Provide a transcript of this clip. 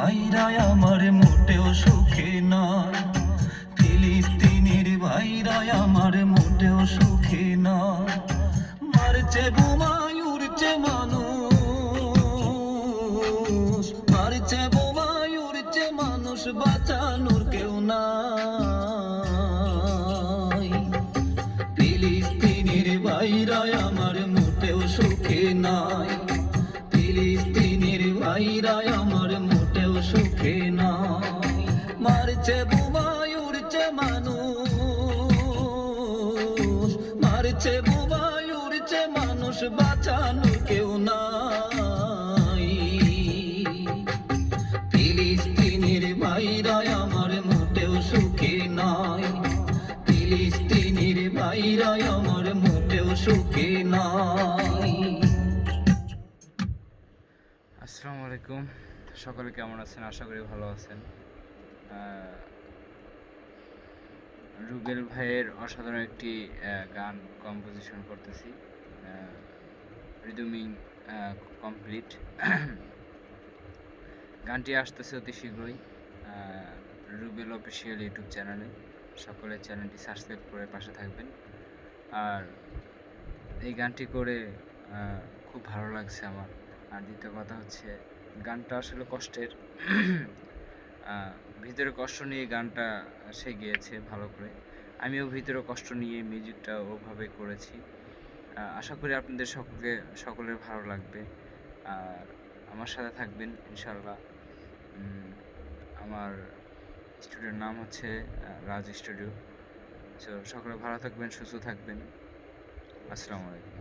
ভাইরা আমার মোটেও সুখে নয়, ফিলিস্তিনের ভাইরা আমার মোটেও সুখে নয়। মারছে বোমায় উড়ছে মানুষ, মারছে বোমায় উড়ছে মানুষ, বাঁচানোর কেউ নাই। ফিলিস্তিনের ভাইরা আমার মোটেও সুখে নাই, ফিলিস্তিনের ভাইরা আমার মোটেও সুখে নাই। মারছে বোমায় উড়ছে মানুষ, মারছে বোমায় উড়ছে মানুষ, বাঁচানোর কেউ নাই। ফিলিস্তিনের ভাইরা আমার মোটেও সুখে নাই, ফিলিস্তিনের ভাইরা আমার মোটেও সুখে নাই। আসসালামু আলাইকুম, সকলে কেমন আছেন? আশা করি ভালো আছেন। রুবেল ভাইয়ের অসাধারণ একটি গান কম্পোজিশন করতেছি, রিদমিং কমপ্লিট। গানটি আসতেছে অতি শীঘ্রই রুবেল অফিসিয়াল ইউটিউব চ্যানেলে। সকলে চ্যানেলটি সাবস্ক্রাইব করে পাশে থাকবেন। আর এই গানটি করে খুব ভালো লাগছে আমার। আর দ্বিতীয় কথা হচ্ছে, গানটা আসলে কষ্টের, ভিতরে কষ্ট নিয়ে গানটা সে গেয়েছে ভালো করে। আমিও ভিতরে কষ্ট নিয়ে মিউজিকটা ওভাবে করেছি। আশা করি আপনাদের সকলের ভালো লাগবে। আর আমার সাথে থাকবেন ইনশাল্লাহ। আমার স্টুডিওর নাম হচ্ছে রাজ স্টুডিও। তো সকলে ভালো থাকবেন, সুস্থ থাকবেন। আসসালামু আলাইকুম।